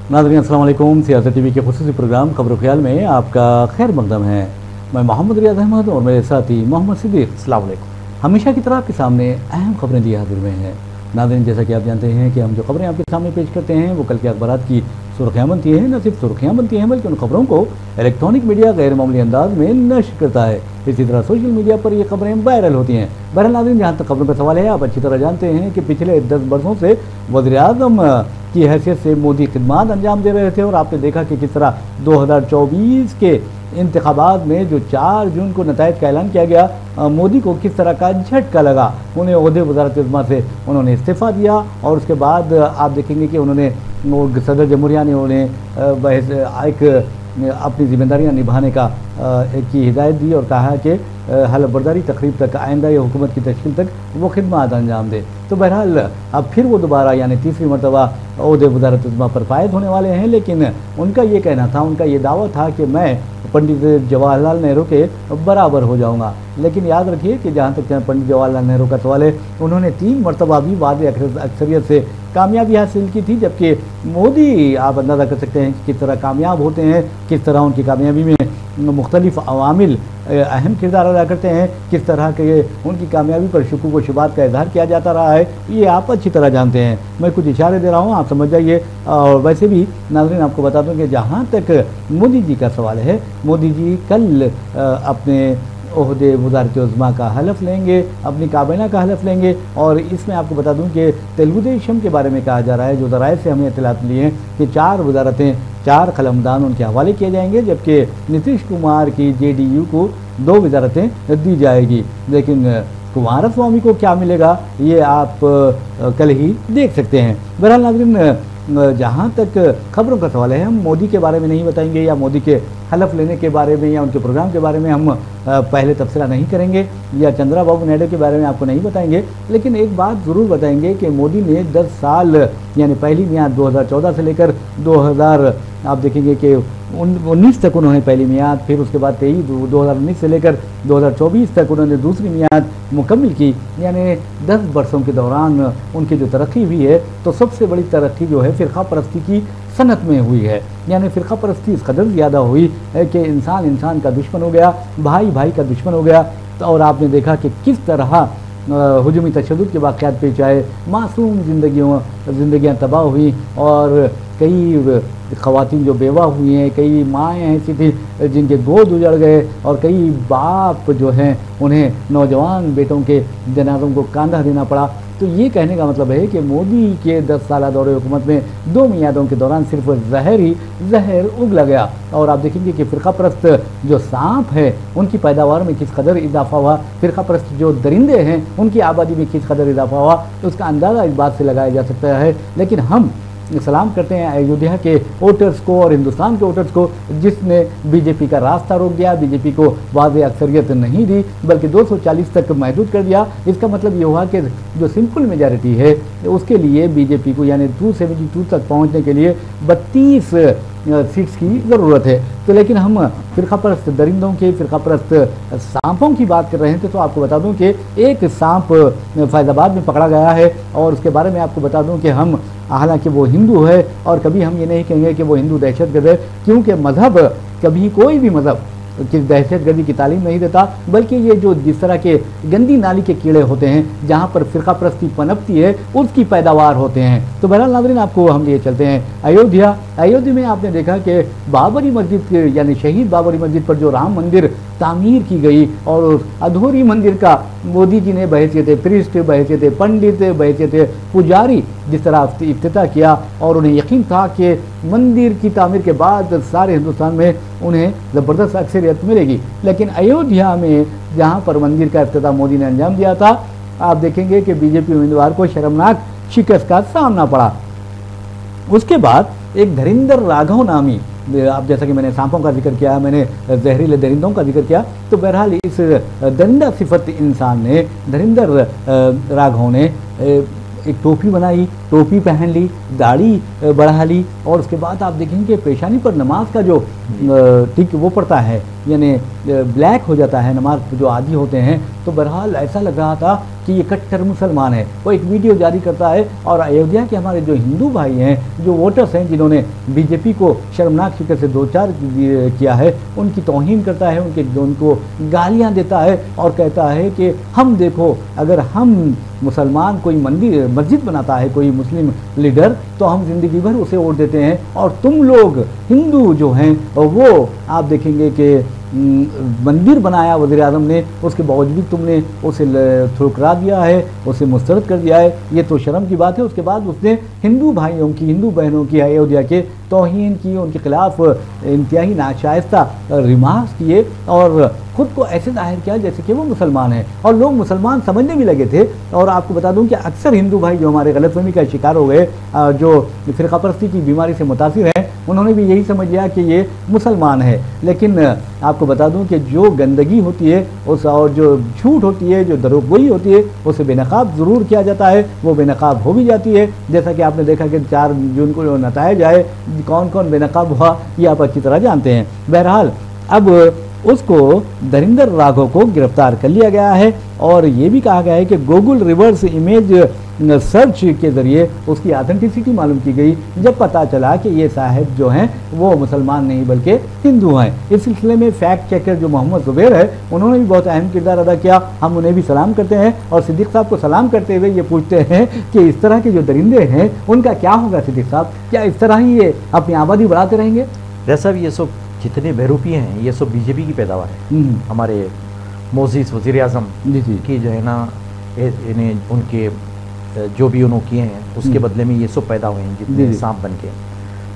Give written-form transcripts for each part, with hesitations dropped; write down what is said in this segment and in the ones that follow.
नाज़रीन अस्सलाम वालेकुम। सियासत टीवी के खुसूसी प्रोग्राम खबर ख्याल में आपका खैर मकदम है। मैं मोहम्मद रियाज अहमद और मेरे साथी मोहम्मद सिद्दीक। अस्सलाम वालेकुम। हमेशा की तरह आपके सामने अहम खबरें लिए हाजिर हुए हैं। नाज़रीन, जैसा कि आप जानते हैं कि हम जो खबरें आपके सामने पेश करते हैं वो कल के अखबारात की सुर्खियाँ बनती हैं। न सिर्फ सुर्खियाँ बनती हैं बल्कि उन खबरों को इलेक्ट्रॉनिक मीडिया गैर मामूली अंदाज में नश्र करता है। इसी तरह सोशल मीडिया पर ये खबरें वायरल होती हैं। बहरहाल नाज़रीन, जहाँ तक खबरों का सवाल है, आप अच्छी तरह जानते हैं कि पिछले 10 वर्षों से वज़ीर-ए-आज़म की हैसियत से मोदी खिदमात अंजाम दे रहे थे और आपने देखा कि किस तरह 2024 के इंतखाबात में जो 4 जून को नताइज का ऐलान किया गया, मोदी को किस तरह का झटका लगा। उन्हें ओहदे वज़ारत-ए-इज़्मा से उन्होंने इस्तीफ़ा दिया और उसके बाद आप देखेंगे कि उन्होंने सदर जमहूरिया ने उन्हें एक अपनी जिम्मेदारियां निभाने का की हिदायत दी और कहा कि हलफ बर्दारी तकरीब तक, आइंदा ये हुकूमत की तश्कील तक वो खिदमत अंजाम दे। तो बहरहाल अब फिर वो दोबारा यानी तीसरी मरतबा ओहदे वज़ारत-ए-इज़्मा पर फायद होने वाले हैं। लेकिन उनका ये कहना था, उनका ये दावा था कि मैं पंडित जवाहरलाल नेहरू के बराबर हो जाऊंगा। लेकिन याद रखिए कि जहाँ तक पंडित जवाहरलाल नेहरू का सवाल है, उन्होंने 3 मरतबा भी वादे अक्सरियत से कामयाबी हासिल की थी, जबकि मोदी आप अंदाज़ा कर सकते हैं कि किस तरह कामयाब होते हैं, किस तरह उनकी कामयाबी में मुख्तलिफ अवामिल अहम किरदार अदा करते हैं, किस तरह के उनकी कामयाबी पर शुक्र व शुबात का इजहार किया जाता रहा है, ये आप अच्छी तरह जानते हैं। मैं कुछ इशारे दे रहा हूँ, आप समझ जाइए। और वैसे भी नाज़रीन, आपको बता दूँ कि जहाँ तक मोदी जी का सवाल है, मोदी जी कल अपने ओहदे वज़ारत-ए-इज़्मा का हलफ लेंगे, अपनी काबीना का हलफ लेंगे। और इसमें आपको बता दूं कि तेलुगु देशम के बारे में कहा जा रहा है, जो ज़राए से हमें इत्तलात मिली हैं कि 4 वज़ारतें, 4 कलमदान उनके हवाले किए जाएंगे, जबकि नीतीश कुमार की JDU को 2 वज़ारतें दी जाएगी। लेकिन कुमारस्वामी को क्या मिलेगा ये आप कल ही देख सकते हैं। बहरहाल नाज़रीन, जहाँ तक खबरों का सवाल है, हम मोदी के बारे में नहीं बताएंगे या मोदी के हलफ लेने के बारे में या उनके प्रोग्राम के बारे में हम पहले तबसरा नहीं करेंगे या चंद्राबाबू नायडू के बारे में आपको नहीं बताएंगे। लेकिन एक बात ज़रूर बताएंगे कि मोदी ने 10 साल यानी पहली मियाद 2014 से लेकर 2000 आप देखेंगे कि 19 तक उन्होंने पहली मियाद, फिर उसके बाद 2019 से लेकर 2024 तक उन्होंने दूसरी मियाद मुकम्मल की। यानी 10 वर्षों के दौरान उनकी जो तरक्की हुई है, तो सबसे बड़ी तरक्की जो है फ़िरक़ा परस्ती की सनत में हुई है। यानी फ़िरक़ा परस्ती इस कदर ज़्यादा हुई है कि इंसान इंसान का दुश्मन हो गया, भाई भाई का दुश्मन हो गया। और आपने देखा कि किस तरह हुजूमी तशद्दुद के वाक़यात पेश आए, मासूम ज़िंदगियाँ तबाह हुई और कई ख़वातीन जो बेवा हुई हैं, कई माएँ ऐसी थी जिनके गोद उजड़ गए और कई बाप जो हैं उन्हें नौजवान बेटों के जनाज़ों को कांधा देना पड़ा। तो ये कहने का मतलब है कि मोदी के 10 साल दौरे हुकूमत में 2 मियादों के दौरान सिर्फ जहर उगला गया। और आप देखेंगे कि फ़िरक़ा परस्त जो सांप है उनकी पैदावार में किस कदर इजाफा हुआ, फ़िरक़ा परस्त जो दरिंदे हैं उनकी आबादी में किस कदर इजाफा हुआ, तो उसका अंदाज़ा इस बात से लगाया जा सकता है। लेकिन हम सलाम करते हैं अयोध्या के वोटर्स को और हिंदुस्तान के वोटर्स को, जिसने बीजेपी का रास्ता रोक दिया, बीजेपी को वाज़ेह अक्सरियत नहीं दी बल्कि 240 तक महदूद कर दिया। इसका मतलब ये हुआ कि जो सिंपल मेजॉरिटी है उसके लिए बीजेपी को यानी 272 तक पहुंचने के लिए 32 सीट्स की ज़रूरत है। तो लेकिन हम फ़िरक़ा परस्त दरिंदों के, फ़िरक़ा परस्त सांपों की बात कर रहे थे, तो आपको बता दूं कि एक सांप फैज़ाबाद में पकड़ा गया है और उसके बारे में आपको बता दूं कि हम हालांकि वो हिंदू है और कभी हम ये नहीं कहेंगे कि वो हिंदू दहशतगर्द है, क्योंकि मज़हब कभी कोई भी मज़हब कि दहशतगर्दी की तालीम नहीं देता, बल्कि ये जो जिस तरह के गंदी नाली के कीड़े होते हैं जहाँ पर फ़िरक़ा परस्ती पनपती है उसकी पैदावार होते हैं। तो बहरहाल नाज़रीन, आपको हम लिए चलते हैं अयोध्या में आपने देखा कि बाबरी मस्जिद यानी शहीद बाबरी मस्जिद पर जो राम मंदिर तामीर की गई और अधूरी मंदिर का मोदी जी ने बहैसियत प्रिस्ट, बहैसियत पंडित, बहैसियत पुजारी जिस तरह इफ्तिताह किया और उन्हें यकीन था कि मंदिर की तामीर के बाद सारे हिंदुस्तान में उन्हें ज़बरदस्त अक्सरियत मिलेगी। लेकिन अयोध्या में जहाँ पर मंदिर का इफ्तिताह मोदी ने अंजाम दिया था, आप देखेंगे कि बीजेपी उम्मीदवार को शर्मनाक शिकस्त का सामना पड़ा। उसके बाद एक धरिंदर राघव नामी, आप जैसा कि मैंने सांपों का जिक्र किया, मैंने जहरीले दरिंदों का जिक्र किया, तो बहरहाल इस दरिंदा सिफत इंसान ने, धरिंदर राघव ने एक टोपी बनाई, टोपी पहन ली, दाढ़ी बढ़ा ली और उसके बाद आप देखेंगे पेशानी पर नमाज का जो टिक वो पड़ता है, यानी ब्लैक हो जाता है, नमाज जो आदी होते हैं, तो बहरहाल ऐसा लग रहा था कि ये कट्टर मुसलमान है। वो एक वीडियो जारी करता है और अयोध्या के हमारे जो हिंदू भाई हैं, जो वोटर्स हैं, जिन्होंने बीजेपी को शर्मनाक शिकस्त से 2-4 किया है, उनकी तौहीन करता है, उनको गालियाँ देता है और कहता है कि हम देखो, अगर हम मुसलमान कोई मस्जिद बनाता है कोई मुस्लिम लीडर, तो हम ज़िंदगी भर उसे वोट देते हैं, और तुम लोग हिंदू जो हैं वो आप देखेंगे कि मंदिर बनाया वज़ीर आज़म ने, उसके बावजूद तुमने उसे ठुकरा दिया है, उसे मुस्तरद कर दिया है। ये तो शर्म की बात है। उसके बाद उसने हिंदू भाइयों की, हिंदू बहनों की अयोध्या के तौहीन की, उनके खिलाफ इंतहाई नाशाइस्ता रिमार्क्स किए और ख़ुद को ऐसे जाहिर किया जैसे कि वो मुसलमान है, और लोग मुसलमान समझने भी लगे थे। और आपको बता दूं कि अक्सर हिंदू भाई जो हमारे गलतफहमी का शिकार हो गए, जो फ़िरक़ापरस्ती की बीमारी से मुतासिर हैं, उन्होंने भी यही समझ लिया कि ये मुसलमान है। लेकिन आपको बता दूं कि जो गंदगी होती है उस, और जो झूठ होती है, जो दरोगोई होती है, उसे बेनकाब ज़रूर किया जाता है, वो बेनकाब हो भी जाती है। जैसा कि आपने देखा कि 4 जून को जो नताइज आए, कौन कौन बेनकाब हुआ, ये आप अच्छी तरह जानते हैं। बहरहाल अब उसको दरिंदर राघव को गिरफ्तार कर लिया गया है, और ये भी कहा गया है कि गूगल रिवर्स इमेज सर्च के ज़रिए उसकी ऑथेंटिसिटी मालूम की गई, जब पता चला कि ये साहिब जो हैं वो मुसलमान नहीं बल्कि हिंदू हैं। इस सिलसिले में फैक्ट चेकर जो मोहम्मद ज़ुबैर है, उन्होंने भी बहुत अहम किरदार अदा किया। हम उन्हें भी सलाम करते हैं, और सिद्दीक़ साहब को सलाम करते हुए ये पूछते हैं कि इस तरह के जो दरिंदे हैं उनका क्या होगा सिद्दीक़ साहब? क्या इस तरह ही ये अपनी आबादी बढ़ाते रहेंगे? वैसा भी ये सब जितने बहरूपियाँ हैं ये सब बीजेपी की पैदावार है। हमारे मोज़ीज़ वज़ीर आज़म की जो है ना, इन्हें उनके जो भी उन्होंने किए हैं उसके बदले में ये सब पैदा हुए हैं जितने सांप बन के।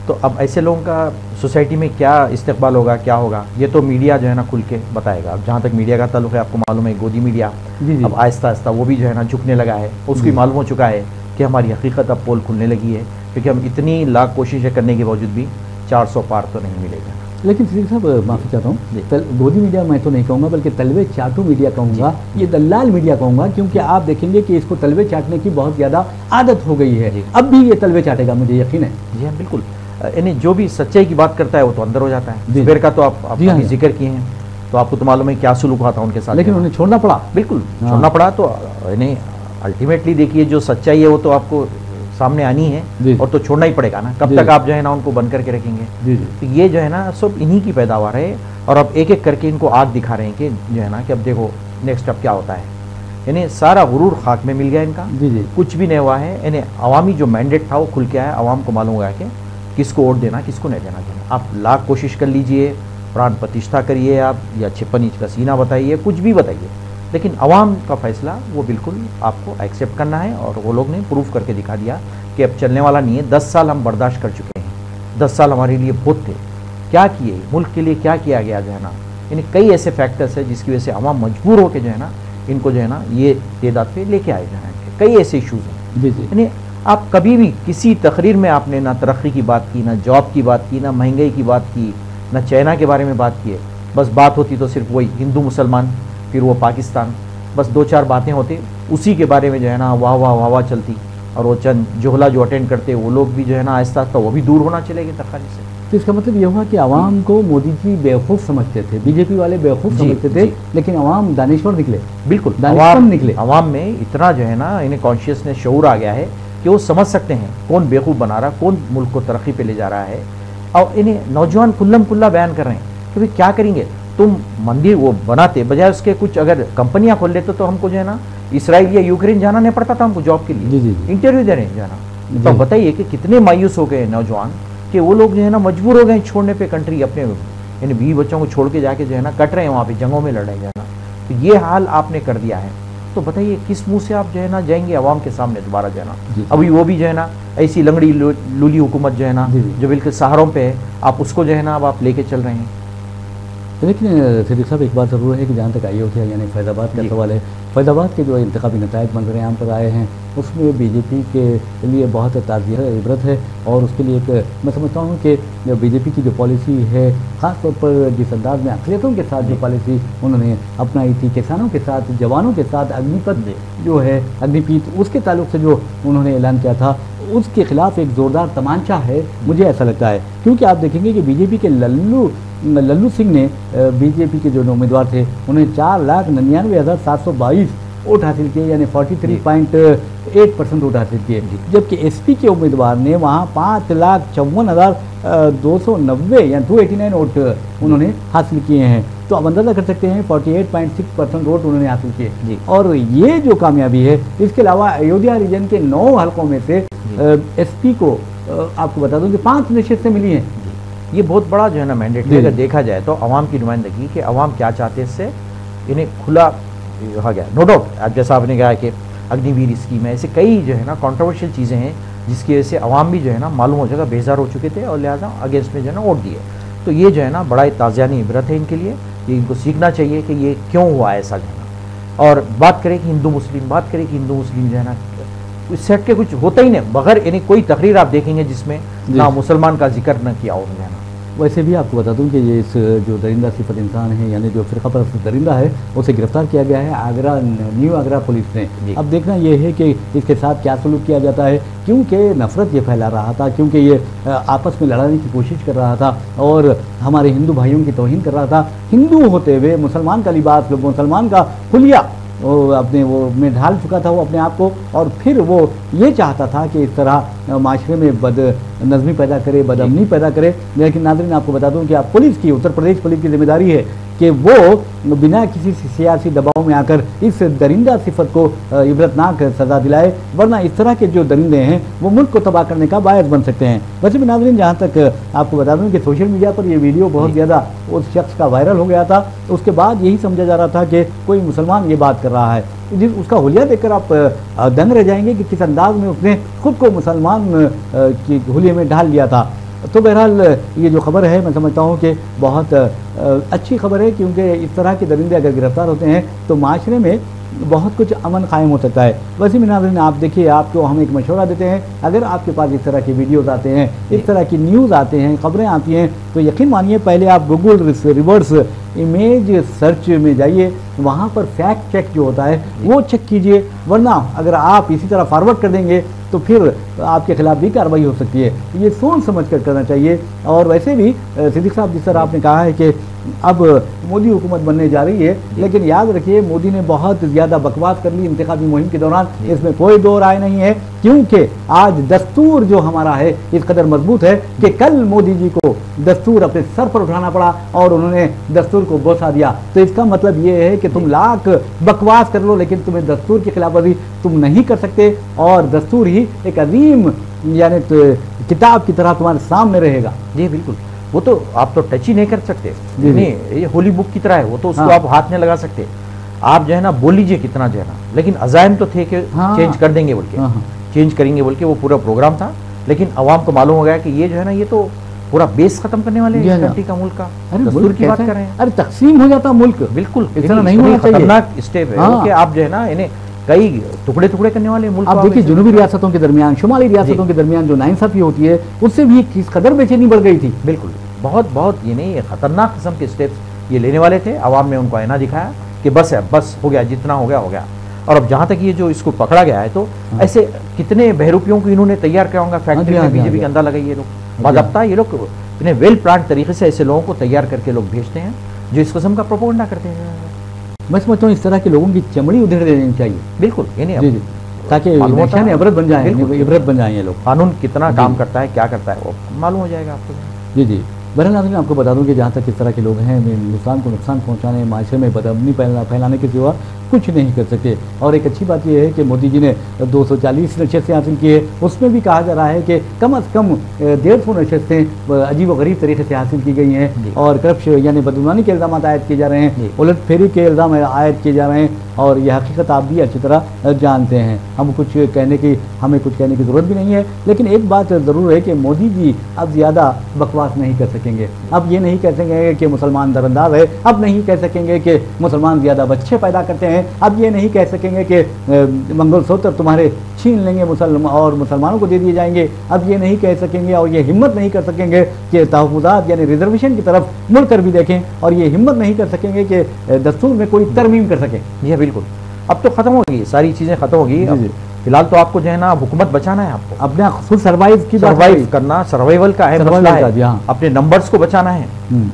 तो अब ऐसे लोगों का सोसाइटी में क्या इस्तेक़बाल होगा, क्या होगा, ये तो मीडिया जो है ना खुल के बताएगा। अब जहाँ तक मीडिया का ताल्लुक़ है, आपको मालूम है गोदी मीडिया अब आहिस्ता आहिस्ता वो भी जो है ना झुकने लगा है। उसको मालूम हो चुका है कि हमारी हकीकत अब पोल खुलने लगी है, क्योंकि हम इतनी लाख कोशिशें करने के बावजूद भी 400 पार तो नहीं मिलेगा। लेकिन सिद्दीक़ साहब, माफ़ी चाहता हूँ, गोदी मीडिया मैं तो नहीं कहूँगा, बल्कि तलवे चाटू मीडिया कहूँगा, ये दलाल मीडिया कहूँगा, क्योंकि आप देखेंगे कि इसको तलवे चाटने की बहुत ज़्यादा आदत हो गई है। अब भी ये तलवे चाटेगा, मुझे यकीन है। जी हाँ, बिल्कुल। यानी जो भी सच्चाई की बात करता है वो तो अंदर हो जाता है। ज़ुबैर का तो आप जिक्र किए हैं, तो आपको तो मालूम है क्या सुलूक हुआ था उनके साथ, लेकिन उन्हें छोड़ना पड़ा। बिल्कुल छोड़ना पड़ा। तो यानी अल्टीमेटली देखिए, जो सच्चाई है वो तो आपको सामने आनी है, और तो छोड़ना ही पड़ेगा ना। कब तक आप जो है ना उनको बंद करके रखेंगे? तो ये जो है ना सब इन्हीं की पैदावार है, और अब एक एक करके इनको आग दिखा रहे हैं कि जो है ना कि अब देखो नेक्स्ट अब क्या होता है। यानी सारा गुरूर खाक में मिल गया इनका, कुछ भी नहीं हुआ है। यानी अवामी जो मैंडेट था वो खुल के आया, अवाम को मालूम हुआ कि किसको वोट देना, किसको नहीं देना। आप लाख कोशिश कर लीजिए, प्राण प्रतिष्ठा करिए आप, या 56 इंच का सीना बताइए, कुछ भी बताइए, लेकिन अवाम का फैसला वो बिल्कुल आपको एक्सेप्ट करना है। और वो लोग ने प्रूफ करके दिखा दिया कि अब चलने वाला नहीं है। 10 साल हम बर्दाश्त कर चुके हैं, 10 साल हमारे लिए बहुत थे। क्या किए मुल्क के लिए, क्या किया गया जो है ना, यानी कई ऐसे फैक्टर्स है जिसकी वजह से अवाम मजबूर होकर जो है ना इनको जो है ना ये तादाद पे लेके आए जाए। कई ऐसे इशूज़ हैं। यानी आप कभी भी किसी तकरीर में आपने ना तरक्की की बात की, ना जॉब की बात की, ना महंगाई की बात की, ना चाइना के बारे में बात की है। बस बात होती तो सिर्फ वही हिंदू मुसलमान, फिर वो पाकिस्तान, बस 2-4 बातें होती, उसी के बारे में जो है ना वाह वाह वाह वाह चलती। और वो चंद जोहला जो अटेंड करते वो लोग भी जो है ना आहिस्ता आहिस्ता वो भी दूर होना चलेंगे तखानी से। तो इसका मतलब ये हुआ कि आवाम को मोदी जी बेवकूफ़ समझते थे, बीजेपी वाले बेवकूफ़ समझते थे, लेकिन आवाम दानिश्वर निकले। बिल्कुल दानिश्वर निकले। आवाम में इतना जो है ना इन्हें कॉन्शियसनेस, शऊर आ गया है कि वो समझ सकते हैं कौन बेवकूफ़ बना रहा, कौन मुल्क को तरक्की पे ले जा रहा है। और इन्हें नौजवान खुल्लम खुल्ला बयान कर रहे हैं कि भाई क्या करेंगे तुम, मंदिर वो बनाते बजाय उसके कुछ अगर कंपनियां खोल लेते तो हमको जो है ना इसराइल या यूक्रेन जाना नहीं पड़ता था हमको जॉब के लिए, इंटरव्यू देने जाना। तो बताइए कि कितने मायूस हो गए नौजवान कि वो लोग जो है ना मजबूर हो गए छोड़ने पे कंट्री, अपने यानी बीवी बच्चों को छोड़ के जाके जो है ना कट रहे हैं वहाँ पे, जंगों में लड़ाई जाना। तो ये हाल आपने कर दिया है, तो बताइए किस मुंह से आप जो है ना जाएंगे अवाम के सामने दोबारा जो है ना। अभी वो भी जो है ना ऐसी लंगड़ी लूली हुकूमत जो है ना जो बिल्कुल सहारों पे है, आप उसको जो है ना अब आप लेके चल रहे हैं। लेकिन सिद्दीक़ साहब एक बात ज़रूर है कि जहाँ तक अयोध्या यानी फैज़ाबाद का सवाल है, फैज़ाबाद के जो इंतखाबी नताइज मंजर आम पर आए हैं उसमें बीजेपी के लिए बहुत ताज़िया इबरत है। और उसके लिए एक मैं समझता हूँ कि बीजेपी की जो पॉलिसी है, ख़ास तौर पर जिस अंदाज में अक़लियतों के साथ जो पॉलिसी उन्होंने अपनाई थी, किसानों के साथ, जवानों के साथ, अग्निपथ जो है अग्निपीठ उसके ताल्लुक से जो उन्होंने ऐलान किया था, उसके खिलाफ एक ज़ोरदार तमांचा है, मुझे ऐसा लगता है। क्योंकि आप देखेंगे कि बीजेपी के लल्लू सिंह ने, बीजेपी के जो उम्मीदवार थे, उन्हें 4,99,722 वोट हासिल किए, यानी 43.8% वोट हासिल किए, जबकि एसपी के उम्मीदवार ने वहाँ 5,54,290 या 289 वोट उन्होंने हासिल किए हैं। तो आप अंदाजा कर सकते हैं 48.6% वोट उन्होंने हासिल किए। और ये जो कामयाबी है, इसके अलावा अयोध्या रीजन के 9 हलकों में से एसपी को आपको बता दूं कि 5 निश्चित से मिली हैं। ये बहुत बड़ा जो है ना मैंडेट है। अगर देखा जाए तो अवाम की नुमाइंदगी, कि अवाम क्या चाहते हैं, इससे इन्हें खुला रहा गया। नो डाउट, अब जैसा आपने कहा कि अग्निवीर स्कीम है, ऐसे कई जो है ना कंट्रोवर्शियल चीज़ें हैं जिसकी वजह से अवाम भी जो है ना मालूम हो जाएगा बेजार हो चुके थे और लिहाजा अगेंस्ट में जो है ना वोट दिए। तो ये जो है ना बड़ा ताज़ियानी इबरत है इनके लिए, ये इनको सीखना चाहिए कि ये क्यों हुआ ऐसा जो है ना। और बात करें कि हिंदू मुस्लिम जो है ना, इस सेट के कुछ होता ही नहीं, बगैर यानी कोई तकरीर आप देखेंगे जिसमें ना मुसलमान का जिक्र न किया हो जाना। वैसे भी आपको बता दूं कि ये इस जो दरिंदा सिफत इंसान है, यानी जो फ़िरक़ा परस्त दरिंदा है, उसे गिरफ्तार किया गया है न्यू आगरा पुलिस ने। अब देखना ये है कि इसके साथ क्या सलूक किया जाता है, क्योंकि नफ़रत ये फैला रहा था, क्योंकि ये आपस में लड़ाने की कोशिश कर रहा था और हमारे हिंदू भाइयों की तौहीन कर रहा था। हिंदू होते हुए मुसलमान का लिबास, मुसलमान का हुलिया वो अपने वो में ढाल चुका था वो अपने आप को, और फिर वो ये चाहता था कि इस तरह माशरे में बदनज़मी पैदा करे, बदअमनी पैदा करे। लेकिन नाज़रीन, आपको बता दूं कि आप पुलिस की, उत्तर प्रदेश पुलिस की जिम्मेदारी है कि वो बिना किसी सियासी दबाव में आकर इस दरिंदा सिफत को इबरतनाक सज़ा दिलाए, वरना इस तरह के जो दरिंदे हैं वो मुल्क को तबाह करने का बायस बन सकते हैं। वैसे भी नाज़रीन, जहाँ तक आपको बता दूं कि सोशल मीडिया पर ये वीडियो बहुत ज़्यादा उस शख्स का वायरल हो गया था। उसके बाद यही समझा जा रहा था कि कोई मुसलमान ये बात कर रहा है। उसका हुलिया देखकर आप दंग रह जाएंगे कि किस अंदाज में उसने खुद को मुसलमान की हुलिये में ढाल लिया था। तो बहरहाल ये जो खबर है, मैं समझता हूँ कि बहुत अच्छी खबर है, क्योंकि इस तरह के दरिंदे अगर गिरफ्तार होते हैं तो माशरे में बहुत कुछ अमन कायम हो सकता है। वैसे भी नाज़रीन, आप देखिए, आपको हम एक मशवरा देते हैं, अगर आपके पास इस तरह के वीडियोज़ आते हैं, इस तरह की न्यूज़ आते हैं, खबरें आती हैं, तो यकीन मानिए पहले आप गूगल रिवर्स इमेज सर्च में जाइए, वहाँ पर फैक्ट चेक जो होता है वो चेक कीजिए, वरना अगर आप इसी तरह फॉरवर्ड कर देंगे तो फिर आपके खिलाफ भी कार्रवाई हो सकती है। ये सोच समझ कर करना चाहिए। और वैसे भी सिद्दीक साहब, जिस तरह आपने कहा है कि अब मोदी हुकूमत बनने जा रही है, लेकिन याद रखिए मोदी ने बहुत ज़्यादा बकवास कर ली इंतखाबी मुहिम के दौरान, इसमें कोई दो राय नहीं है, क्योंकि आज दस्तूर जो हमारा है इस कदर मजबूत है कि कल मोदी जी को दस्तूर अपने सर पर उठाना पड़ा और उन्होंने दस्तूर को बोसा दिया। तो इसका मतलब ये है कि तुम लाख बकवास कर लो, लेकिन तुम्हें दस्तूर की खिलाफवर्जी तुम नहीं कर सकते, और दस्तूर ही एक अजीम यानी किताब की तरह तुम्हारे सामने रहेगा। जी बिल्कुल, वो तो आप तो टच ही नहीं कर सकते, नहीं ये होली बुक की तरह है, वो तो उसको आप हाथ नहीं लगा सकते। आप जो है ना बोल लीजिए कितना जो है ना, लेकिन अजायम तो थे कि चेंज कर देंगे बोल के, चेंज करेंगे बोल के वो पूरा प्रोग्राम था। लेकिन अवाम को मालूम हो गया कि ये जो है ना, ये तो पूरा बेस खत्म करने वाले हैं कंट्री का, मुल्क का। दस्तूर की बात कर रहे हैं, अरे तकसीम हो जाता मुल्क, बिल्कुल इतना नहीं होना चाहिए। खतरनाक स्टेप है कि आप जो है ना इन्हें कई टुकड़े टुकड़े करने वाले मुल्क। आप देखिए जनूबी रियासतों के दरमियान, शुमाली रियासतों के दरमियान जो नाइंसाफी होती है, उससे भी किस कदर बेचैनी बढ़ गई थी। बिल्कुल, बहुत ये नहीं, खतरनाक किस्म के स्टेप्स ये लेने वाले थे। आवाम ने उनको आईना दिखाया कि बस है, बस हो गया, जितना हो गया हो गया। और अब जहाँ तक ये जो इसको पकड़ा गया है, तो ऐसे कितने बहरूपियों को इन्होंने तैयार किया होगा फैक्ट्री में, बीजेपी के अंदर लगाई ये लोग बाज़ाब्ता, ये लोग इतने वेल प्लान तरीके से ऐसे लोगों को तैयार करके लोग भेजते हैं जो इस किस्म का प्रोपेगेंडा करते हैं। मैं समझता हूँ इस तरह के लोगों की चमड़ी उधेड़ देनी चाहिए। बिल्कुल, जी, ताकि इबरत बन जाए, इबरत बन जाए ये लोग। कानून कितना काम करता है, क्या करता है, वो मालूम हो जाएगा आपको। जी जी, बहरहाल आपको बता दूं कि जहाँ तक इस तरह के लोग हैं, हिंदुस्तान को नुकसान पहुँचाने, माशरे में बदअमनी फैलाने के सिवा कुछ नहीं कर सकते। और एक अच्छी बात यह है कि मोदी जी ने 240 नशस्तें हासिल की है, उसमें भी कहा जा रहा है कि कम अज़ कम 150 नशस्तें अजीब व गरीब तरीके से हासिल की गई हैं, और करप्शन यानी बदगुमानी के इल्ज़ाम आयद किए जा रहे हैं, उलट फेरी के इल्ज़ाम आयद किए जा रहे हैं। और यह हकीकत आप भी अच्छी तरह जानते हैं, हमें कुछ कहने की ज़रूरत भी नहीं है। लेकिन एक बात ज़रूर है कि मोदी जी अब ज़्यादा बकवास नहीं कर सकेंगे। अब ये नहीं कह सकेंगे कि मुसलमान दरअंदाज है, अब नहीं कह सकेंगे कि मुसलमान ज़्यादा बच्चे पैदा करते हैं, अब ये नहीं कह सकेंगे कि मंगलसूत्र तुम्हारे छीन लेंगे और मुसलमानों को दे दिए जाएंगे। अब ये नहीं कह सकेंगे और ये हिम्मत नहीं कर सकेंगे कि तहफ़्फ़ुज़ात यानी रिजर्वेशन की तरफ मुड़ कर भी देखें, और ये हिम्मत नहीं कर सकेंगे कि दस्तूर में कोई तरमीम कर सकें। जी बिल्कुल, अब तो ख़त्म होगी, सारी चीज़ें ख़त्म होगी। फिलहाल तो आपको जो है ना हुकूमत बचाना है, आपको अपने खुद सर्वाइव करना, सर्वाइवल का है मसला है, अपने नंबर्स को बचाना है,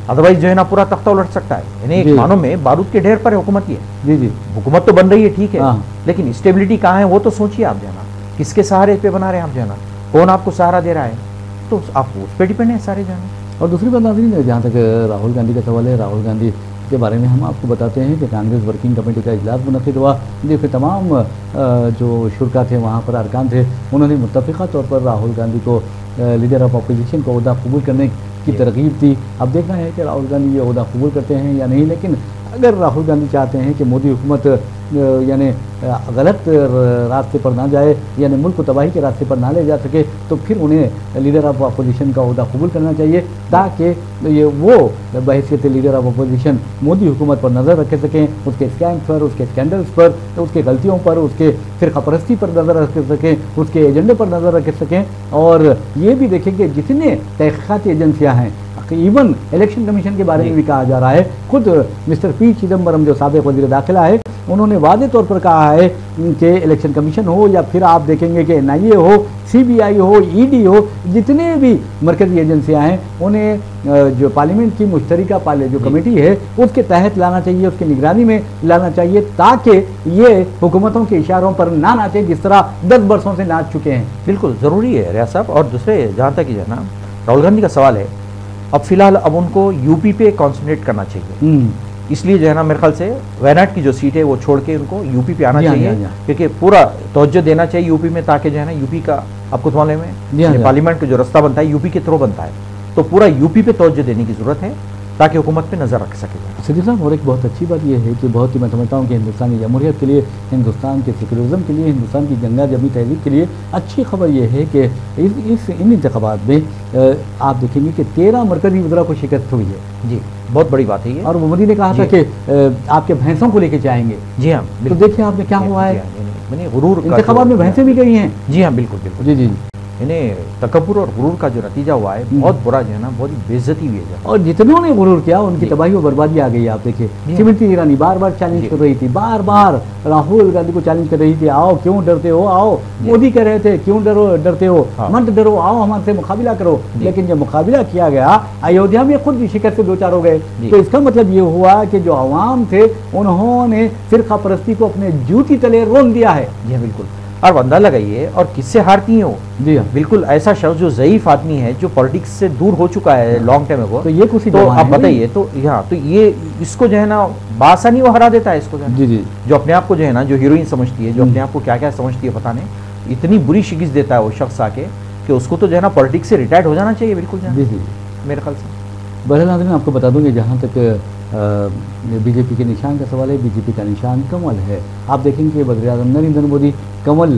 अदरवाइज जो है ना पूरा तख्ता उलट सकता है। यानी एक मानो में बारूद के ढेर पर है हुकूमत। ये जी जी हुकूमत तो बन रही है, ठीक है, लेकिन स्टेबिलिटी कहाँ है वो तो सोचिए आप जो है ना, किसके सहारे पे बना रहे हैं आप जो है ना, कौन आपको सहारा दे रहा है, तो आप उस पर डिपेंड है सारे जो है ना। और दूसरी बात नाज़रीन, जहाँ तक राहुल गांधी का सवाल है, राहुल गांधी के बारे में हम आपको बताते हैं कि कांग्रेस वर्किंग कमेटी का इजलास मुनक़िद हुआ, जिसमें तमाम जो शुरका थे, वहाँ पर अरकान थे, उन्होंने मुत्तफ़िक़ा तौर पर राहुल गांधी को लीडर ऑफ अपोजिशन का ओहदा कबूल करने की तरगीब दी। अब देखना है कि राहुल गांधी ये ओहदा कबूल करते हैं या नहीं, लेकिन अगर राहुल गांधी चाहते हैं कि मोदी हुकूमत यानी गलत रास्ते पर ना जाए, यानी मुल्क को तबाही के रास्ते पर ना ले जा सके, तो फिर उन्हें लीडर ऑफ अपोजिशन का ओहदा कबूल करना चाहिए, ताकि ये वो बहैसियत लीडर ऑफ अपोजिशन मोदी हुकूमत पर नज़र रख सकें, उसके स्कैम्स पर, उसके स्कैंडल्स पर, उसके गलतियों पर, उसके फ़िरक़ा परस्ती पर नज़र रख सकें, उसके एजेंडे पर नज़र रख सकें। और ये भी देखें कि जितने तहक़ीक़ाती एजेंसियाँ हैं, इवन इलेक्शन कमीशन के बारे में भी कहा जा रहा है, खुद मिस्टर पी चिदम्बरम जो साबिक़ वज़ीर दाखिला है, उन्होंने वादे तौर पर कहा है कि इलेक्शन कमीशन हो या फिर आप देखेंगे कि NIA हो, CBI हो, ED हो, जितने भी मरकज़ी एजेंसियां हैं, उन्हें जो पार्लियामेंट की मुश्तरका जो कमेटी है उसके तहत लाना चाहिए, उसकी निगरानी में लाना चाहिए, ताकि ये हुकूमतों के इशारों पर ना नाचे जिस तरह 10 बरसों से नाच चुके हैं। बिल्कुल ज़रूरी है रियाज साहब। और दूसरे जहाँ तक जो है ना राहुल गांधी का सवाल है, अब फिलहाल अब उनको यूपी पे कॉन्सेंट्रेट करना चाहिए, इसलिए जो है ना मेरे ख्याल से वायनाड की जो सीट है वो छोड़ के उनको यूपी पे आना चाहिए, क्योंकि पूरा तवज्जो देना चाहिए यूपी में, ताकि जो है ना यूपी का आपको तो मालूम है पार्लियामेंट का जो रास्ता बनता है यूपी के थ्रू बनता है, तो पूरा यूपी पे तवज्जो देने की जरूरत है ताकि हुकूमत पे नज़र रख सके। सिद्दीक़ साहब, और एक बहुत अच्छी बात यह है कि बहुत ही मैं समझता हूँ कि हिंदुस्तानी जमहूरियत के लिए, हिंदुस्तान के सेकुलरिज्म के लिए, हिंदुस्तान की गंगा जमी तहजीब के लिए अच्छी खबर यह है कि इन इंतखाबात में आप देखेंगे कि 13 मरकज़ी वज़रा को शिकस्त हुई है। जी, बहुत बड़ी बात है ये। और मोदी ने कहा था कि आपके भैंसों को लेके जाएंगे। जी हाँ, तो देखिए आपने क्या हुआ है, गुरूर इंतखाबात में भैंसें भी गई हैं। जी हाँ, बिल्कुल बिल्कुल। जी जी, इन्हें तकब्बुर और गुरूर का जो नतीजा हुआ है बहुत बुरा जो है ना, बहुत ही बेइज्जती हुई है। और जितनों ने गुरूर किया उनकी तबाही और बर्बादी आ गई। आप देखिए स्मृति ईरानी बार बार चैलेंज कर रही थी, बार बार राहुल गांधी को चैलेंज कर रही थी, आओ क्यों डरते हो, आओ। मोदी कह रहे थे क्यों डरते हो, मत डरो, आओ हमारे मुकाबला करो। लेकिन जब मुकाबला किया गया, अयोध्या में खुद शिकस्त से 2-4 हो गए। तो इसका मतलब ये हुआ कि जो अवाम थे उन्होंने फिरका परस्ती को अपने जूती तले रोन दिया है। जी बिल्कुल। और अंदाजा लगाइए और किससे हारती हैं वो। जी हाँ, बिल्कुल ऐसा शख्स जो ज़ईफ आदमी है, जो पॉलिटिक्स से दूर हो चुका है लॉन्ग टाइम को, तो ये कुछ तो आप बताइए। तो यहाँ तो ये इसको जो है ना बासानी वो हरा देता है इसको। जी जी, जो अपने आप को जो है ना, जो हीरोइन समझती है, जो अपने आप को क्या क्या समझती है पता नहीं, इतनी बुरी शिकस्त देता है वो शख्स आके कि उसको तो जो है ना पॉलिटिक्स से रिटायर्ड हो जाना चाहिए। बिल्कुल जी जी, मेरे ख्याल से। बहरहाल नाज़रीन, आपको बता दूं कि जहाँ तक बीजेपी के निशान का सवाल है, बीजेपी का निशान कमल है। आप देखेंगे कि वज़ीर-ए-आज़म नरेंद्र मोदी कमल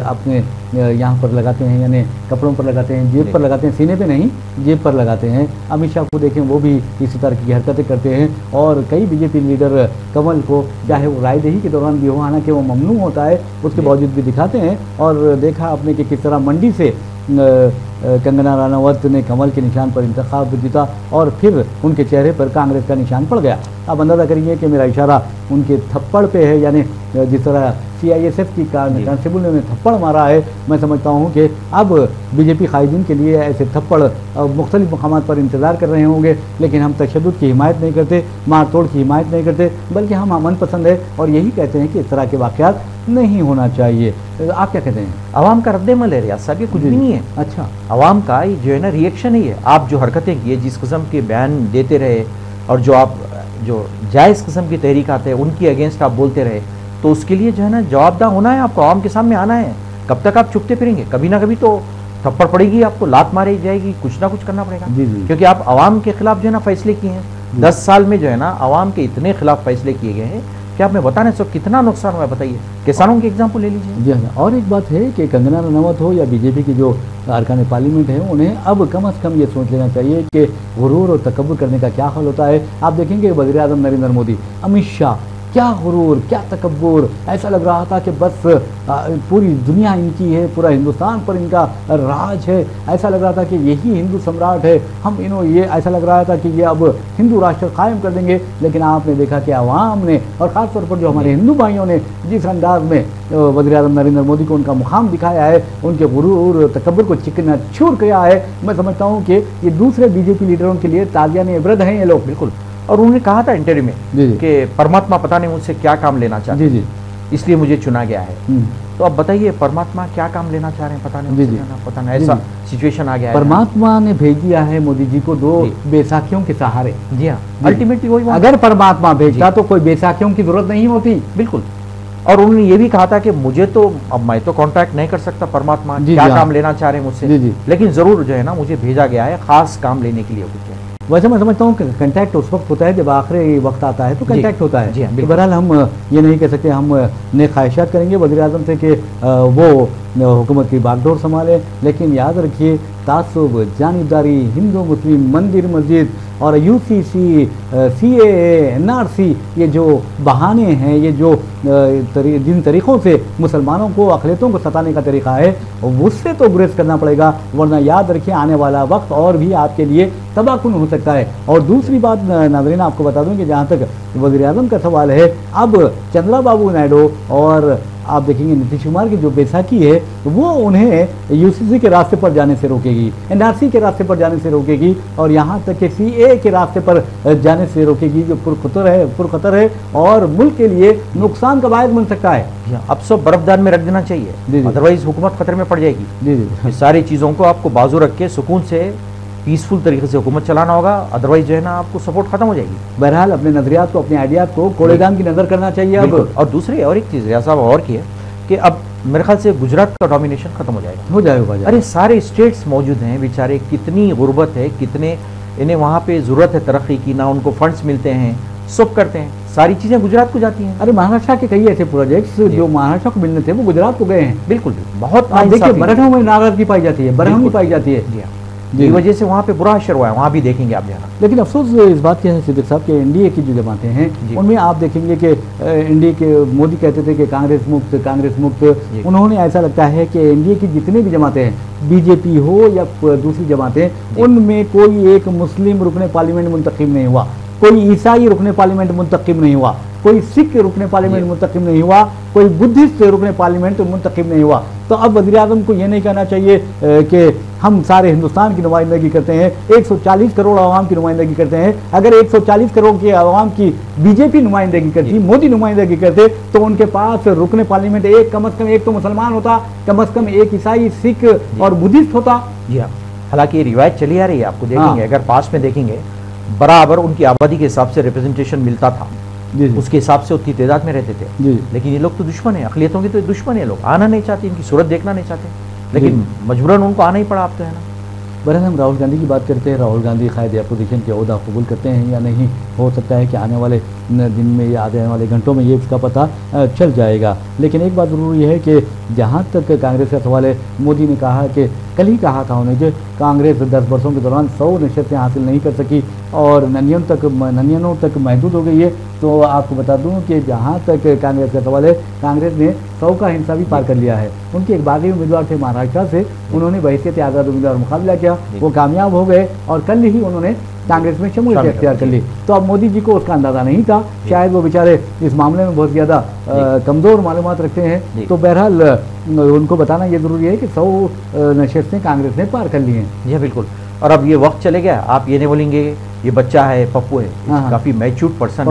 अपने यहाँ पर लगाते हैं, यानी कपड़ों पर लगाते हैं, जेब पर लगाते हैं, सीने पे नहीं जेब पर लगाते हैं। अमित शाह को देखें, वो भी इसी तरह की हरकतें करते हैं। और कई बीजेपी लीडर कमल को, चाहे वो रायदही के दौरान भी हो, हालांकि वो ममनू होता है, उसके बावजूद भी दिखाते हैं। और देखा आपने कि किस तरह मंडी से कंगना रनावत ने कमल के निशान पर इंतखाब जीता और फिर उनके चेहरे पर कांग्रेस का निशान पड़ गया। आप अंदाज़ा करिए कि मेरा इशारा उनके थप्पड़ पे है, यानी जिस तरह CISF की कांस्टेबल ने उन्हें थप्पड़ मारा है। मैं समझता हूँ कि अब बीजेपी कायदीन के लिए ऐसे थप्पड़ मुख्तलिफ मकामात पर इंतज़ार कर रहे होंगे। लेकिन हम तशद्दुद की हिमायत नहीं करते, मार तोड़ की हिमायत नहीं करते, बल्कि हम अमन पसंद है और यही कहते हैं कि इस तरह के वाक़यात नहीं होना चाहिए। आप क्या कहते हैं? आवाम का रद्द-ए-अमल है रियाज साहब, ये कुछ भी नहीं है। अच्छा, आवाम का ये जो है ना रिएक्शन ही है। आप जो हरकतें किए, जिस किस्म के बयान देते रहे और जो आप जो जायज़ किस्म की तहरीकात है उनकी अगेंस्ट आप बोलते रहे, तो उसके लिए जो है ना जवाबदाह होना है आपको, आवाम के सामने आना है। कब तक आप चुपते फिरेंगे? कभी ना कभी तो थप्पड़ पड़ेगी, आपको लात मारी जाएगी, कुछ ना कुछ करना पड़ेगा। जी जी, क्योंकि आप आवाम के खिलाफ जो है ना फैसले किए हैं। 10 साल में जो है ना आवाम के इतने खिलाफ फैसले किए गए हैं कि आप में बताने सब कितना नुकसान हुआ है। बताइए, किसानों के एग्जाम्पल ले लीजिए। जी हाँ। और एक बात है कि कंगना रनावत हो या बीजेपी की जो अरकान पार्लियामेंट है, उन्हें अब कम से कम ये सोच लेना चाहिए कि गुरूर और तकब्बुर करने का क्या हल होता है। आप देखेंगे वज़ीर-ए-आज़म नरेंद्र मोदी, अमित शाह, क्या गुरूर, क्या तकब्बुर। ऐसा लग रहा था कि बस पूरी दुनिया इनकी है, पूरा हिंदुस्तान पर इनका राज है। ऐसा लग रहा था कि यही हिंदू सम्राट है, हम ये ऐसा लग रहा था कि ये अब हिंदू राष्ट्र कायम कर देंगे। लेकिन आपने देखा कि आवाम ने और ख़ासतौर पर जो हमारे हिंदू भाइयों ने जिस अंदाज में वज़ीर-ए-आज़म नरेंद्र मोदी को उनका मुकाम दिखाया है, उनके गुरूर तकब्बुर को चिकनाचूर किया है, मैं समझता हूँ कि ये दूसरे बीजेपी लीडरों के लिए ताज़ियाने इबरत हैं ये लोग। बिल्कुल। और उन्होंने कहा था इंटरव्यू में कि परमात्मा पता नहीं मुझसे क्या काम लेना चाहते हैं, इसलिए मुझे चुना गया है। तो अब बताइए परमात्मा क्या काम लेना चाह रहे हैं, पता नहीं, पता नहीं, ऐसा सिचुएशन आ गया है। परमात्मा ने भेज दिया है मोदी जी को दो बैसाखियों के सहारे। जी हाँ, अल्टीमेटली वही। अगर परमात्मा भेजता तो कोई बैसाखियों की जरूरत नहीं होती। बिल्कुल। और उन्होंने ये भी कहा था कि मुझे तो अब मैं तो कॉन्ट्रैक्ट नहीं कर सकता परमात्मा क्या काम लेना चाह रहे हैं मुझसे, लेकिन जरूर जो है ना मुझे भेजा गया है खास काम लेने के लिए। वैसे मैं समझता हूँ कंटैक्ट उस वक्त होता है जब आखिरी वक्त आता है तो कंटैक्ट होता है। तो बहरहाल हम ये नहीं कह सकते, हम नेक ख्वाहिशात करेंगे वज़ीर-ए-आज़म से कि वो हुकूमत की बागडोर संभाले, लेकिन याद रखिए तासुब, जानिबदारी, हिंदू मुस्लिम, मंदिर मस्जिद और यूसीसी, सीएए, एनआरसी, ये जो बहाने हैं, ये जो जिन तरीक़ों से मुसलमानों को, अक़लियतों को सताने का तरीक़ा है, उससे तो गुरेज करना पड़ेगा, वरना याद रखिए आने वाला वक्त और भी आपके लिए तबाहकुन हो सकता है। और दूसरी बात नाज़रीन आपको बता दूं कि जहाँ तक वज़ीर-ए-आज़म का सवाल है, अब चंद्रबाबू नायडू और आप देखेंगे नीतीश कुमार की जो बैसाखी है वो उन्हें यूसीसी के रास्ते पर जाने से रोकेगी, एनआरसी के रास्ते पर जाने से रोकेगी और यहाँ तक कि सीए के रास्ते पर जाने से रोकेगी, जो पुरखतर है और मुल्क के लिए नुकसान का बायस बन सकता है। अब सब बर्फदान में रख देना चाहिए, अदरवाइज हुकूमत खतरे में पड़ जाएगी। सारी चीज़ों को आपको बाजू रख के सुकून से पीसफुल तरीके से हुकूमत चलाना होगा, अदरवाइज जो है ना आपको सपोर्ट खत्म हो जाएगी। बहरहाल अपने नजरियात को, अपने आइडियात को कूड़ेदान की नज़र करना चाहिए अब। और दूसरी और एक चीज़ रियाज साहब और की है कि अब मेरे ख्याल से गुजरात का डोमिनेशन खत्म हो जाएगा। अरे सारे स्टेट्स मौजूद हैं बेचारे, कितनी गुर्बत है, कितने इन्हें वहाँ पे ज़रूरत है तरक्की की, ना उनको फंड्स मिलते हैं, सब करते हैं, सारी चीज़ें गुजरात को जाती हैं। अरे महाराष्ट्र के कई ऐसे प्रोजेक्ट्स जो महाराष्ट्र को मिलने थे वो गुजरात को गए हैं। बिल्कुल, बहुत देखिए मराठों में नाराजगी पाई जाती है, बरहमी पाई जाती है, इस वजह से वहाँ पे बुरा असर हुआ है, वहाँ भी देखेंगे आप जाना। लेकिन अफसोस इस बात के है सिद्दीक साहब के एनडीए की जो जमातें हैं उनमें आप देखेंगे कि एनडीए के मोदी कहते थे कि कांग्रेस मुक्त, उन्होंने ऐसा लगता है कि एनडीए की जितने भी जमातें हैं, बीजेपी हो या दूसरी जमातें, उनमें कोई एक मुस्लिम रुकने पार्लियामेंट मुंतखब नहीं हुआ, कोई ईसाई रुकने पार्लियामेंट मुंतखब नहीं हुआ, कोई सिख रुकने पार्लियामेंट मुंतखब नहीं हुआ, कोई बुद्धिस्ट रुकने पार्लियामेंट मुंतखब नहीं हुआ। तो अब वज़ीर-ए-आज़म को यह नहीं कहना चाहिए कि हम सारे हिंदुस्तान की नुमाइंदगी करते हैं, 140 करोड़ आवाम की नुमाइंदगी करते हैं। अगर 140 करोड़ की आवाम की बीजेपी नुमाइंदगी करती, मोदी नुमाइंदगी करते, तो उनके पास रुकने पार्लियामेंट कम से कम एक तो मुसलमान होता, कम से कम एक ईसाई, सिख और बुद्धिस्ट होता। जी हाँ, हालांकि ये रिवायत चली आ रही है, आपको देखेंगे अगर पास में देखेंगे बराबर उनकी आबादी के हिसाब से रिप्रेजेंटेशन मिलता था, उसके हिसाब से उतनी तादाद में रहते थे। लेकिन ये लोग तो दुश्मन है, अक़लियतों के तो दुश्मन है, लोग आना नहीं चाहते, इनकी सूरत देखना नहीं चाहते, लेकिन मजबूरन उनको आना ही पड़ा। आप तो है ना। बहरहाल हम राहुल गांधी की बात करते हैं, राहुल गांधी क़ायद अपोजिशन के ओहदा कबूल करते हैं या नहीं, हो सकता है कि आने वाले दिन में या आने वाले घंटों में ये इसका पता चल जाएगा। लेकिन एक बात ज़रूरी है कि जहाँ तक कांग्रेस का सवाल है, मोदी ने कहा कि कल ही कहा था उन्हें कि कांग्रेस 10 वर्षों के दौरान 100 नशस्तें हासिल नहीं कर सकी और ननियनों तक महदूद हो गई है। तो आपको बता दूं कि जहाँ तक कांग्रेस का सवाल है, कांग्रेस ने 100 का हिस्सा भी पार कर लिया है। उनके एक बागी उम्मीदवार थे महाराष्ट्र से, उन्होंने बहैसियत आज़ाद उम्मीदवार मुकाबला किया, वो कामयाब हो गए और कल ही उन्होंने कांग्रेस में शमूलियत इख्तियार कर ली। तो अब मोदी जी को उसका अंदाज़ा नहीं था, शायद वो बेचारे इस मामले में बहुत ज़्यादा कमज़ोर मालूमात रखते हैं। तो बहरहाल उनको बताना ये ज़रूरी है कि 100 नशस्तें कांग्रेस ने पार कर ली हैं। जी बिल्कुल। और अब ये वक्त चले गया, आप ये नहीं बोलेंगे ये बच्चा है, पप्पू है, काफ़ी मैच्योर्ड पर्सन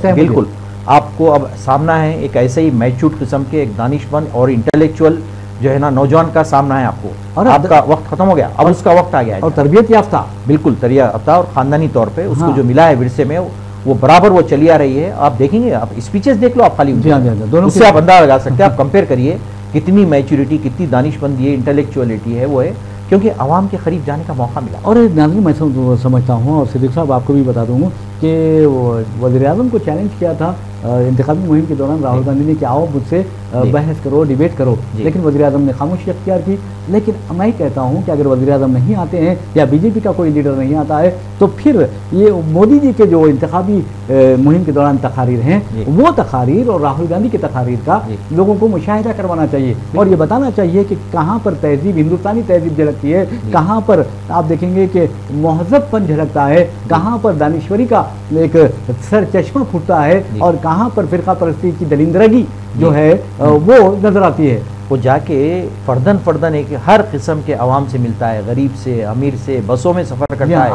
है। बिल्कुल, आपको अब सामना है एक ऐसे ही मैच्योर्ड किस्म के एक दानिशमंद और इंटेलेक्चुअल जो है ना नौजवान का सामना है आपको। और आपका वक्त खत्म हो गया, अब उसका वक्त आ गया है। और तरबियत याफ्ता, बिल्कुल तरबियत याफ्ता और ख़ानदानी तौर पे उसको जो मिला है विरसे में, वो बराबर वो चली आ रही है। आप देखेंगे, आप स्पीचेस देख लो, आप खाली दोनों उससे आप अंदाजा लगा सकते हैं। आप कंपेयर करिए कितनी मैच्योरिटी, कितनी दानिशमंदी, इंटेलेक्चुअलिटी है वो है, क्योंकि आवाम के करीब जाने का मौका मिला। और नाज़रीन मैं समझता हूँ, और सिद्दीक साहब आपको भी बता दूँगा कि वज़ीर-ए-आज़म को चैलेंज किया था इंतखाबी मुहिम के दौरान राहुल गांधी ने कि आओ मुझसे बहस करो, डिबेट करो, लेकिन वज़ीर-ए-आज़म ने खामोशी अख्तियार की। लेकिन मैं कहता हूँ कि अगर वज़ीर-ए-आज़म नहीं आते हैं या बीजेपी का कोई लीडर नहीं आता है तो फिर ये मोदी जी के जो इंतखाबी मुहिम के दौरान तकारीर हैं, वो तकारीर और राहुल गांधी की तकारीर का लोगों को मुशाहिदा करवाना चाहिए और ये बताना चाहिए कि कहाँ पर तहजीब, हिंदुस्तानी तहजीब झलकती है, कहाँ पर आप देखेंगे कि महज़बपन झलकता है, कहाँ पर दानिश्वरी का एक सर चश्मा फूटता है और कहाँ पर फ़िरका परस्ती की दलिंदरगी जो है वो नजर आती है। वो जाके फर्दन एक हर किस्म के अवाम से मिलता है, गरीब से, अमीर से, बसों में सफ़र करता है,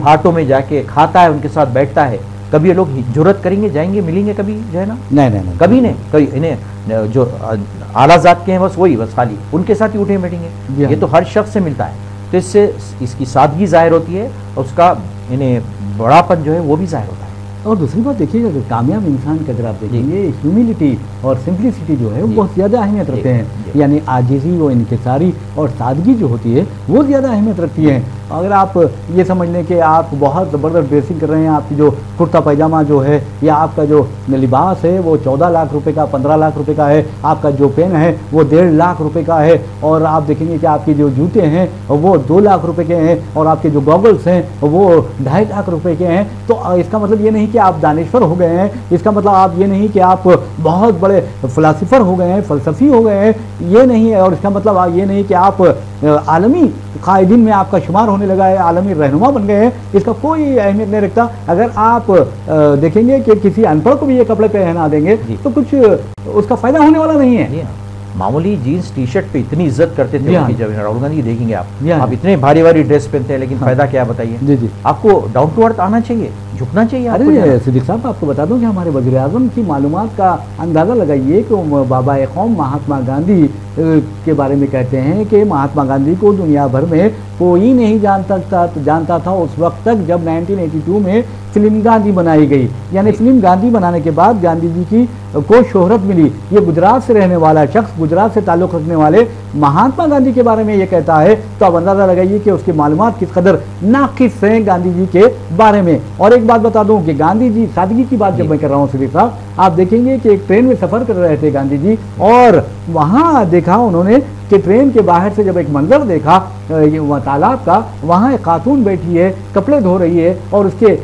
आटो में जाके खाता है, उनके साथ बैठता है। कभी ये लोग जुर्रत करेंगे, जाएंगे, मिलेंगे कभी जो है ना? नहीं, कभी नहीं। कभी इन्हें जो आला जात के हैं बस खाली उनके साथ ही उठे बैठेंगे। ये तो हर शख्स से मिलता है, तो इससे इसकी सादगी जाहिर होती है और उसका इन्हें बड़ापन जो है वो भी जाहिर होता है। और दूसरी बात देखिएगा कि कामयाब इंसान का अगर आप देखेंगे ह्यूमिलिटी और सिंप्लिसिटी जो है वो बहुत ज़्यादा अहमियत रखते हैं, यानी आजिज़ी व इनकिसारी और सादगी जो होती है वो ज़्यादा अहमियत रखती है। अगर आप ये समझ लें कि आप बहुत ज़बरदस्त ड्रेसिंग कर रहे हैं, आपकी जो कुर्ता पैजामा जो है या आपका जो लिबास है वो 14 लाख रुपए का, 15 लाख रुपए का है, आपका जो पेन है वो 1.5 लाख रुपए का है और आप देखेंगे कि आपके जो जूते हैं वो 2 लाख रुपए के हैं और आपके जो गॉगल्स हैं वो 2.5 लाख रुपए के हैं, तो इसका मतलब ये नहीं कि आप दानिश्वर हो गए हैं, इसका मतलब आप ये नहीं कि आप बहुत बड़े फ़िलासफ़र हो गए हैं, फ़लसफ़ी हो गए हैं, ये नहीं है। और इसका मतलब ये नहीं कि आप आलमी कायदीन में आपका शुमार होने लगा है, आलमी रहनुमा बन गए हैं, इसका कोई अहमियत नहीं रखता। अगर आप देखेंगे कि किसी अनपढ़ को भी ये कपड़े पहना देंगे तो कुछ उसका फ़ायदा होने वाला नहीं है। मामूली जीन्स टी शर्ट पे इतनी इज्जत करते थे उनकी, जब राहुल गांधी देखेंगे आप इतने भारी भारी ड्रेस पहनते हैं, लेकिन फायदा क्या बताइए? जी। आपको डाउन टू अर्थ आना चाहिए, झुकना चाहिए। अरे सिद्दीक साहब, आपको बता दूं कि हमारे वज़ीर-ए-आज़म की मालूमात का अंदाज़ा लगाइए कि बाबा कौम महात्मा गांधी के बारे में कहते हैं कि महात्मा गांधी को दुनिया भर में कोई नहीं जानता था उस वक्त तक जब 1982 में फिल्म गांधी बनाई गई। यानी फिल्म गांधी बनाने के बाद गांधी जी की को शोहरत मिली। ये गुजरात से रहने वाला शख्स, गुजरात से ताल्लुक़ रखने वाले महात्मा गांधी के बारे में ये कहता है, तो आप अंदाज़ा लगाइए कि उसकी मालूमात किस कदर नाकिस हैं गांधी जी के बारे में। और एक बात बता दूं कि गांधी जी, सादगी की बात जब मैं कर रहा हूँ सिद्दीक साहब, आप देखेंगे कि एक ट्रेन में सफ़र कर रहे थे गांधी जी और वहाँ देखा उन्होंने कि ट्रेन के बाहर से जब एक मंजर देखा वहाँ तालाब का, वहाँ एक खातून बैठी है, कपड़े धो रही है और उसके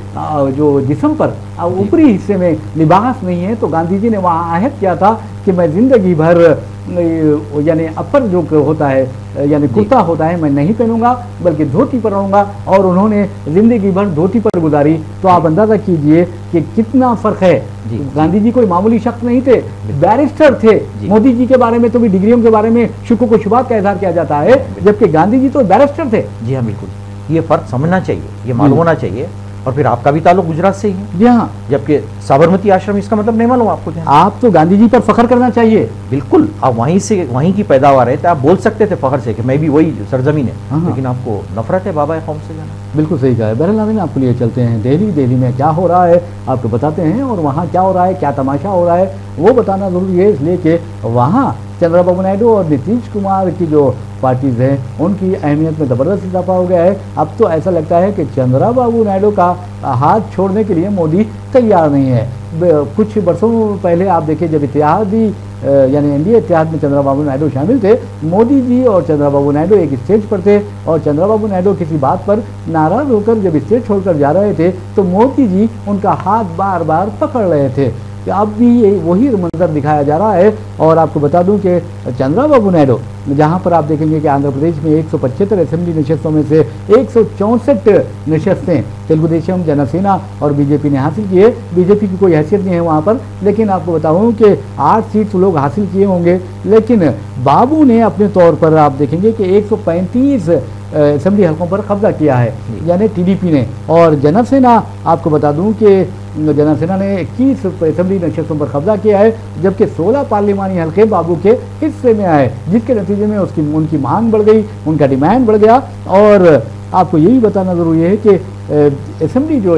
जो जिस्म पर ऊपरी हिस्से में लिबास नहीं है, तो गांधी जी ने वहाँ आहद किया था कि मैं ज़िंदगी भर यानी अपर जो होता है यानी कुर्ता होता है मैं नहीं पहनूंगा बल्कि धोती पर रहूंगा, और उन्होंने ज़िंदगी भर धोती पर गुजारी। तो आप अंदाज़ा कीजिए कि कितना फ़र्क है। गांधी जी कोई मामूली शख्स नहीं थे, बैरिस्टर थे। मोदी जी के बारे में तो भी डिग्रियों के बारे में शुक्र को शुबात का इज़हार किया जाता है, जबकि गांधी जी तो बैरिस्टर थे। जी हाँ, बिल्कुल। ये फ़र्क समझना चाहिए, ये मालूम होना चाहिए। और फिर आपका भी ताल्लुक गुजरात से ही है। जी हाँ, जबकि साबरमती आश्रम, इसका मतलब नहीं मालूम आपको? आप तो गांधी जी पर फख्र करना चाहिए। बिल्कुल, आप वहीं की पैदावार है, तो आप बोल सकते थे फख्र से कि मैं भी वही सरजमीन है, लेकिन आपको नफरत है बाबा कौम से जाना। बिल्कुल सही कहा है। बहरहाल आपको लिए चलते हैं दिल्ली में क्या हो रहा है आपको बताते हैं, और वहाँ क्या हो रहा है, क्या तमाशा हो रहा है वो बताना ज़रूरी है, इसलिए कि वहाँ चंद्रबाबू नायडू और नीतीश कुमार की जो पार्टीज़ हैं उनकी अहमियत में ज़बरदस्त इजाफा हो गया है। अब तो ऐसा लगता है कि चंद्रबाबू नायडू का हाथ छोड़ने के लिए मोदी तैयार नहीं है। कुछ बरसों पहले आप देखिए, जब इत्तेहादी यानी एनडीए इत्तेहाद में चंद्रबाबू नायडू शामिल थे, मोदी जी और चंद्रबाबू नायडू एक स्टेज पर थे और चंद्रबाबू नायडू किसी बात पर नाराज़ होकर जब स्टेज छोड़कर जा रहे थे तो मोदी जी उनका हाथ बार बार पकड़ रहे थे। अब भी वही मंजर दिखाया जा रहा है। और आपको बता दूं कि चंद्रबाबू नायडू, जहां पर आप देखेंगे कि आंध्र प्रदेश में 175 असेंबली नशस्तों में से 164 नशस्तें तेलुगुदेशम, जनसेना और बीजेपी ने हासिल की है। बीजेपी की कोई हैसियत नहीं है वहां पर, लेकिन आपको बताऊं कि 8 सीट लोग हासिल किए होंगे, लेकिन बाबू ने अपने तौर पर आप देखेंगे कि 135 असेंबली हल्कों पर कब्जा किया है, यानी टीडीपी ने। और जनसेना, आपको बता दूं कि जनसेना ने 21 असेंबली नशस्तों पर कब्जा किया है, जबकि 16 पार्लिमानी हल्के बाबू के हिस्से में आए, जिसके नतीजे में उनकी मांग बढ़ गई, उनका डिमांड बढ़ गया। और आपको ये भी बताना ज़रूरी है कि असेंबली जो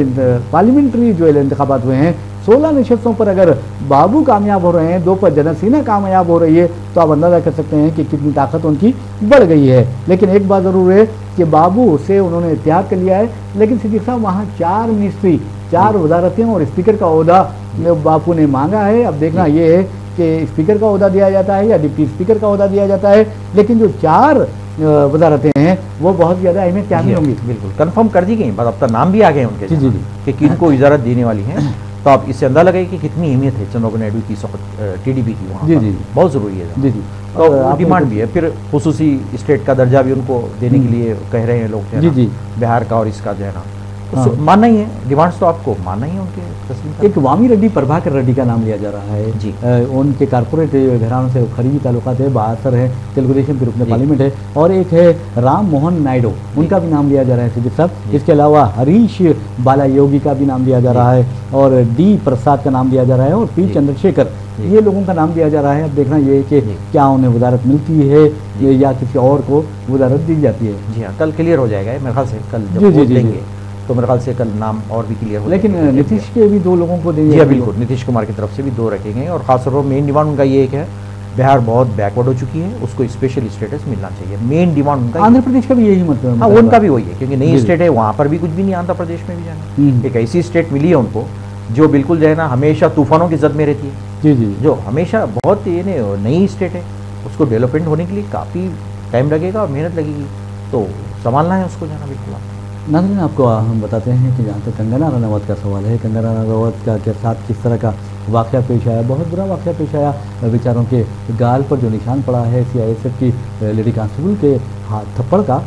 पार्लियामेंट्री जो इंतखाबात हुए हैं, 16 नशस्तों पर अगर बाबू कामयाब हो रहे हैं, 2 पर जनसेना कामयाब हो रही है, तो आप अंदाज़ा कर सकते हैं कि कितनी ताकत उनकी बढ़ गई है। लेकिन एक बात ज़रूर है कि बाबू से उन्होंने इत्तेहाद कर लिया है, लेकिन सिद्दीक साहब वहाँ 4 मिनिस्ट्री 4 वजारतें और स्पीकर का ओहदा बापू ने मांगा है। अब देखना ये है कि स्पीकर का ओहदा दिया जाता है या डिप्टी स्पीकर का ओहदा दिया जाता है, लेकिन जो 4 वजारतें हैं वो बहुत ज़्यादा अहमियत क्या होंगी। बिल्कुल कंफर्म कर दी गई, बस अब तक नाम भी आ गए उनके जी कि किनको इजाज़त देने वाली है। तो आप इससे अंदाजा लगाइए कि कितनी अहमियत है चंद्रबाबू नायडू की टीडीपी की वहाँ। जी, बहुत ज़रूरी है। जी जी, तो डिमांड भी है, फिर खुसूसी स्टेट का दर्जा भी उनको देने के लिए कह रहे हैं लोग। जी जी, बिहार का और इसका जो है ना तो मानना ही है, डिमांड्स तो आपको मानना ही है उनके। एक वामी रेड्डी प्रभाकर रेड्डी का नाम लिया जा रहा है जी। उनके कारपोरेट घरानों से करीबी ताल्लुकात है, बासर है, तेलुगु देशम के रुकने पार्लियामेंट है। और एक है राम मोहन नायडू, उनका भी नाम लिया जा रहा है सिद्दीक साहब। इसके अलावा हरीश बाला योगी का भी नाम लिया जा रहा है, और डी प्रसाद का नाम लिया जा रहा है, और पी चंद्रशेखर, ये लोगों का नाम दिया जा रहा है। अब देखना ये कि क्या उन्हें वजारत मिलती है या किसी और को वजारत दी जाती है। जी हाँ, कल क्लियर हो जाएगा मेरे ख्याल से, कल जब वोट देंगे तो मेरे ख्याल से कल नाम और भी क्लियर हो। लेकिन नीतीश के भी 2 लोगों को देंगे। जी बिल्कुल, नीतीश कुमार की तरफ से भी 2 रखे गए, और खासतौर पर मेन डिमांड उनका ये एक है, बिहार बहुत बैकवर्ड हो चुकी है, उसको स्पेशल स्टेटस मिलना चाहिए। मेन डिमांड उनका। आंध्र प्रदेश का भी यही मतलब। हाँ, उनका भी वही है, क्योंकि नई स्टेट है, वहाँ पर भी कुछ भी नहीं, आंध्र प्रदेश में भी जाना। एक ऐसी स्टेट मिली है उनको जो बिल्कुल जो है ना हमेशा तूफानों की जद में रहती है। जी जी, जो हमेशा बहुत ये नई स्टेट है, उसको डेवलपमेंट होने के लिए काफ़ी टाइम लगेगा और मेहनत लगेगी, तो संभालना है उसको जाना बिल्कुल। नाज़रीन, आपको हम बताते हैं कि जहाँ तक कंगना रनावत का सवाल है, कंगना रनावत का के साथ किस तरह का वाक़या पेश आया, बहुत बुरा वाक़या पेश आया। बेचारों के गाल पर जो निशान पड़ा है CISF की लेडी कांस्टेबल के हाथ थप्पड़ का,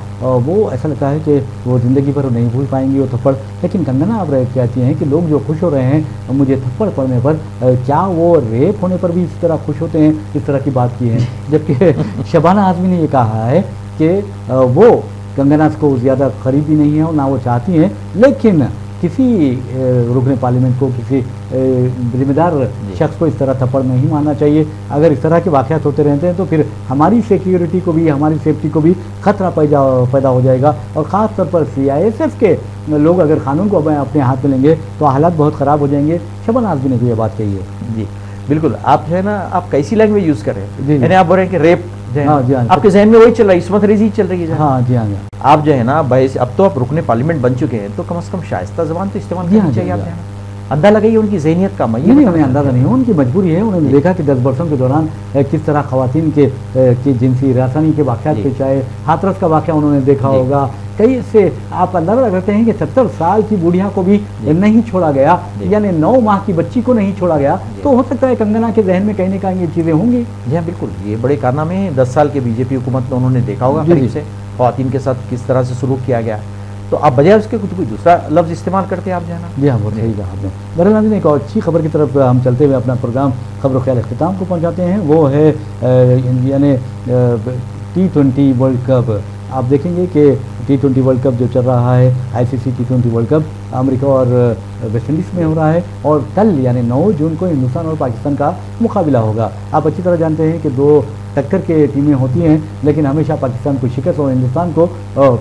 वो ऐसा लगता है कि वो ज़िंदगी भर नहीं भूल पाएंगी वो थप्पड़। लेकिन कंगना अब कहती हैं कि लोग जो खुश हो रहे हैं मुझे थप्पड़ पड़ने पर, क्या वो रेप होने पर भी इस तरह खुश होते हैं, इस तरह की बात की है। जबकि शबाना आज़मी ने ये कहा है कि वो कंगना को ज़्यादा करीबी नहीं है और ना वो चाहती हैं, लेकिन किसी रुकने पार्लियामेंट को, किसी जिम्मेदार शख्स को इस तरह थप्पड़ नहीं मारना चाहिए। अगर इस तरह के वाक़यात होते रहते हैं तो फिर हमारी सिक्योरिटी को भी, हमारी सेफ्टी को भी खतरा पैदा हो जाएगा। और ख़ास तौर पर CISF के लोग अगर कानून को अपने हाथ में लेंगे तो हालात बहुत ख़राब हो जाएंगे। शबाना आज़मी ने भी ये बात कही है। जी बिल्कुल, आप जो है ना, आप कैसी लैंग्वेज यूज़ कर रहे हैं, यानी आप बोल रहे हैं कि रेप, हाँ जी हाँ, आपके जहन में वही चल रहा है, इस्मत रेजी चल रही है। हाँ जी हाँ, आप जो है ना अब तो आप रुकने पार्लियामेंट बन चुके हैं, तो कम से कम शाइस्ता ज़बान तो इस्तेमाल करनी चाहिए। आप अंदाजा लगाइए उनकी ज़हनियत का। मैं नहीं, हमें अंदाज़ा नहीं है, उनकी मजबूरी है। उन्होंने देखा कि 10 वर्षों के दौरान किस तरह ख़वातीन के जिनसी रासानी के वाक़यात पेश आए। हाथरस का वाक़या उन्होंने देखा होगा। कई से आप अंदाज़ा लगाते हैं कि 70 साल की बूढ़िया को भी नहीं छोड़ा गया, यानी 9 माह की बच्ची को नहीं छोड़ा गया। तो हो सकता है कंगना के जहन में कहीं ना कहीं ये चीज़ें होंगी। जी हाँ बिल्कुल, ये बड़े कारनामे हैं। 10 साल के बीजेपी हुकूमत में उन्होंने देखा होगा करीब से ख़वातीन के साथ किस तरह से सलूक किया गया। तो आप बजाय उसके कुछ कोई दूसरा लफ्ज़ इस्तेमाल करते हैं आप जाना। जी हाँ, बहुत सही कहा आपने। बहरहाल एक और अच्छी खबर की तरफ हम चलते हुए अपना प्रोग्राम खबर ख्याल अख्तिताम को पहुँचाते हैं। वो है यानी T20 वर्ल्ड कप। आप देखेंगे कि T20 वर्ल्ड कप जो चल रहा है, ICC T20 world cup America और वेस्ट इंडीज़ में हो रहा है, और कल यानी 9 जून को हिंदुस्तान और पाकिस्तान का मुकाबला होगा। आप अच्छी तरह जानते हैं कि 2 टक्कर के टीमें होती हैं, लेकिन हमेशा पाकिस्तान को शिकस्त और हिंदुस्तान को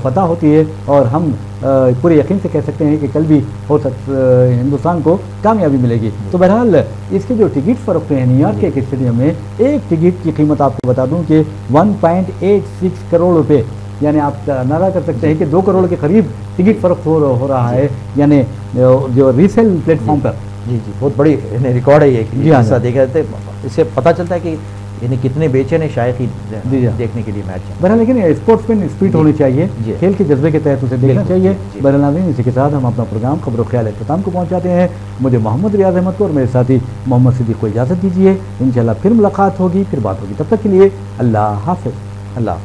फतह होती है। और हम पूरे यकीन से कह सकते हैं कि कल भी हिंदुस्तान को कामयाबी मिलेगी। तो बहरहाल इसके जो टिकट फ़रोख्त हैं न्यूयॉर्क के एक स्टेडियम में, एक टिकट की कीमत आपको बता दूं कि 1.86 करोड़ रुपये, यानी आप अंदाजा कर सकते हैं कि 2 करोड़ के करीब टिकट फ़रोख्त हो रहा है, यानी जो रीसेल प्लेटफॉर्म पर। जी जी, बहुत बड़ी रिकॉर्ड है ये। जी हाँ, देखा जाता है, इससे पता चलता है कि यानी कितने बेचैन है शायकीन देखने के लिए मैच। बहरहाल लेकिन स्पोर्ट्समैन स्पिरिट होनी चाहिए, खेल के जज्बे के तहत उसे देखना चाहिए। बहरहाल इसी के साथ हम अपना प्रोग्राम खबर ख्याल अख्तिताम को पहुँचाते हैं। मुझे मोहम्मद रियाज अहमद को और मेरे साथी मोहम्मद सिद्दीक को इजाज़त दीजिए। इंशाल्लाह फिर मुलाकात होगी, फिर बात होगी। तब तक के लिए अल्लाह हाफ़िज़। अल्लाह।